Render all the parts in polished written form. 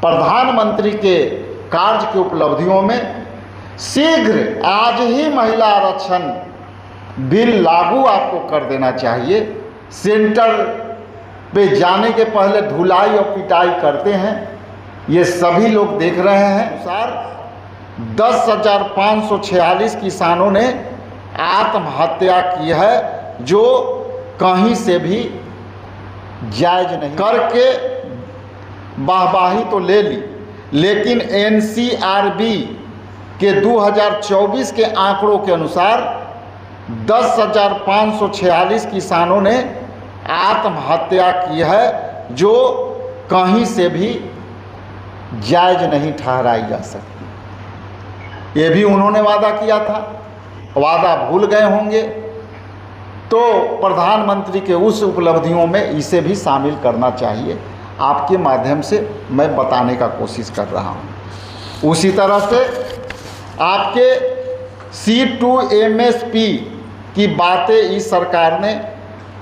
प्रधानमंत्री के कार्य की उपलब्धियों में शीघ्र आज ही महिला आरक्षण बिल लागू आपको कर देना चाहिए। सेंटर पे जाने के पहले धुलाई और पिटाई करते हैं, ये सभी लोग देख रहे हैं। सर 10,546 किसानों ने आत्महत्या की है, जो कहीं से भी जायज नहीं। करके वाहवाही तो ले ली, लेकिन एनसीआरबी के 2024 के आंकड़ों के अनुसार 10,546 किसानों ने आत्महत्या की है, जो कहीं से भी जायज नहीं ठहराई जा सकती। ये भी उन्होंने वादा किया था, वादा भूल गए होंगे, तो प्रधानमंत्री के उस उपलब्धियों में इसे भी शामिल करना चाहिए। आपके माध्यम से मैं बताने का कोशिश कर रहा हूँ। उसी तरह से आपके C2MSP की बातें इस सरकार ने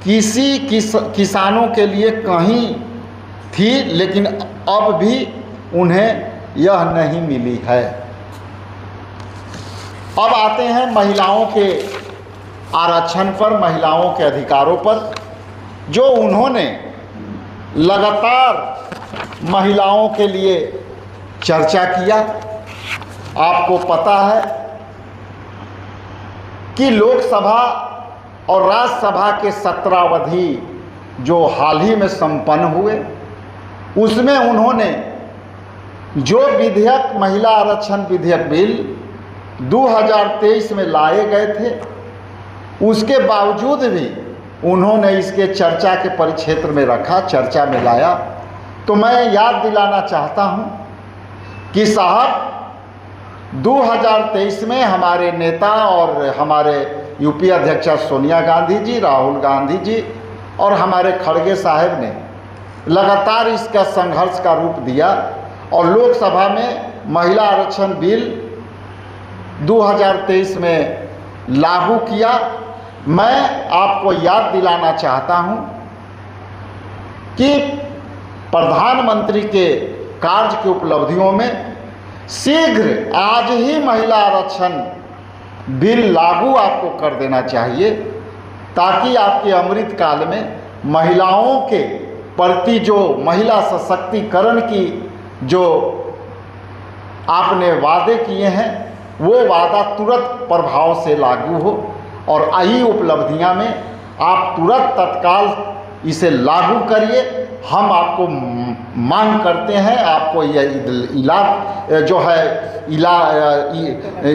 किसानों के लिए कहीं थी, लेकिन अब भी उन्हें यह नहीं मिली है। अब आते हैं महिलाओं के आरक्षण पर, महिलाओं के अधिकारों पर, जो उन्होंने लगातार महिलाओं के लिए चर्चा किया। आपको पता है कि लोकसभा और राज्यसभा के सत्रावधि जो हाल ही में संपन्न हुए, उसमें उन्होंने जो विधेयक, महिला आरक्षण विधेयक बिल 2023 में लाए गए थे, उसके बावजूद भी उन्होंने इसके चर्चा के परिक्षेत्र में रखा, चर्चा में लाया। तो मैं याद दिलाना चाहता हूं कि साहब 2023 में हमारे नेता और हमारे यूपी अध्यक्षा सोनिया गांधी जी, राहुल गांधी जी और हमारे खड़गे साहब ने लगातार इसका संघर्ष का रूप दिया और लोकसभा में महिला आरक्षण बिल 2023 में लागू किया। मैं आपको याद दिलाना चाहता हूं कि प्रधानमंत्री के कार्य की उपलब्धियों में शीघ्र आज ही महिला आरक्षण बिल लागू आपको कर देना चाहिए, ताकि आपके अमृतकाल में महिलाओं के प्रति जो महिला सशक्तिकरण की जो आपने वादे किए हैं, वो वादा तुरंत प्रभाव से लागू हो और आई उपलब्धियां में आप तुरंत तत्काल इसे लागू करिए। हम आपको मांग करते हैं, आपको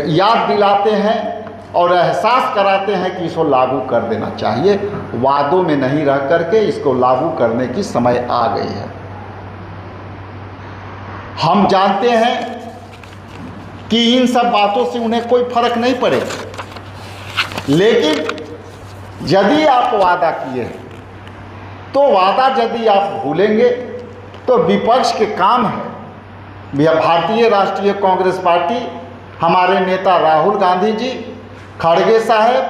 याद दिलाते हैं और एहसास कराते हैं कि इसको लागू कर देना चाहिए। वादों में नहीं रह करके इसको लागू करने की समय आ गई है। हम जानते हैं कि इन सब बातों से उन्हें कोई फर्क नहीं पड़ेगा, लेकिन यदि आप वादा किए हैं तो वादा यदि आप भूलेंगे तो विपक्ष के काम है। भारतीय राष्ट्रीय कांग्रेस पार्टी, हमारे नेता राहुल गांधी जी, खड़गे साहब,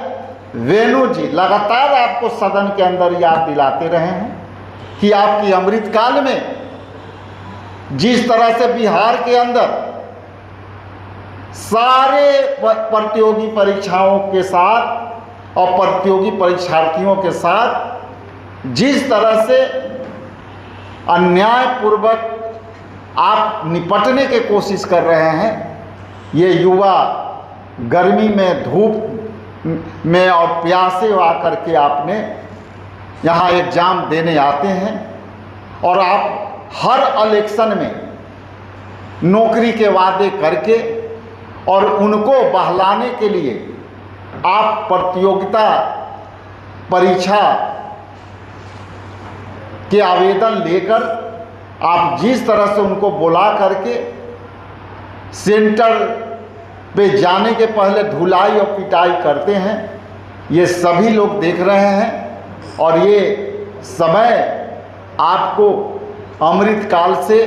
वेणु जी लगातार आपको सदन के अंदर याद दिलाते रहे हैं कि आपकी अमृतकाल में जिस तरह से बिहार के अंदर सारे प्रतियोगी परीक्षाओं के साथ और प्रतियोगी परीक्षार्थियों के साथ जिस तरह से अन्यायपूर्वक आप निपटने की कोशिश कर रहे हैं, ये युवा गर्मी में, धूप में और प्यासे आकर के आपने यहाँ एग्ज़ाम देने आते हैं और आप हर इलेक्शन में नौकरी के वादे करके और उनको बहलाने के लिए आप प्रतियोगिता परीक्षा के आवेदन लेकर आप जिस तरह से उनको बुला करके सेंटर पे जाने के पहले धुलाई और पिटाई करते हैं, ये सभी लोग देख रहे हैं और ये समय आपको अमृत काल से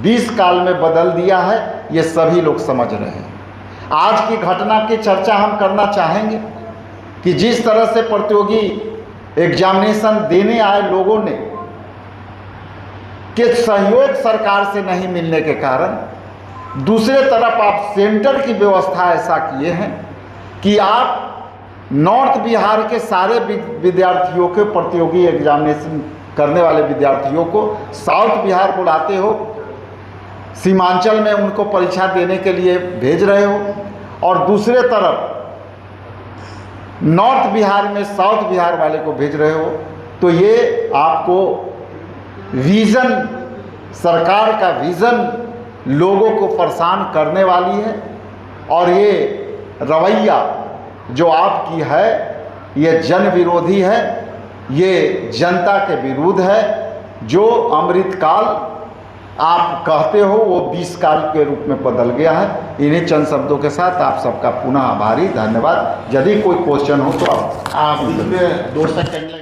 20 काल में बदल दिया है, ये सभी लोग समझ रहे हैं। आज की घटना की चर्चा हम करना चाहेंगे कि जिस तरह से प्रतियोगी एग्जामिनेशन देने आए लोगों ने के सहयोग सरकार से नहीं मिलने के कारण दूसरे तरफ आप सेंटर की व्यवस्था ऐसा किए हैं कि आप नॉर्थ बिहार के सारे विद्यार्थियों के प्रतियोगी एग्जामिनेशन करने वाले विद्यार्थियों को साउथ बिहार बुलाते हो, सीमांचल में उनको परीक्षा देने के लिए भेज रहे हो, और दूसरे तरफ नॉर्थ बिहार में साउथ बिहार वाले को भेज रहे हो। तो ये आपको विज़न, सरकार का विज़न लोगों को परेशान करने वाली है, और ये रवैया जो आपकी है ये जन विरोधी है, ये जनता के विरुद्ध है। जो अमृतकाल आप कहते हो वो 20 काल के रूप में बदल गया है। इन्हीं चंद शब्दों के साथ आप सबका पुनः आभारी, धन्यवाद। यदि कोई क्वेश्चन हो तो आप इसमें 2 सेकंड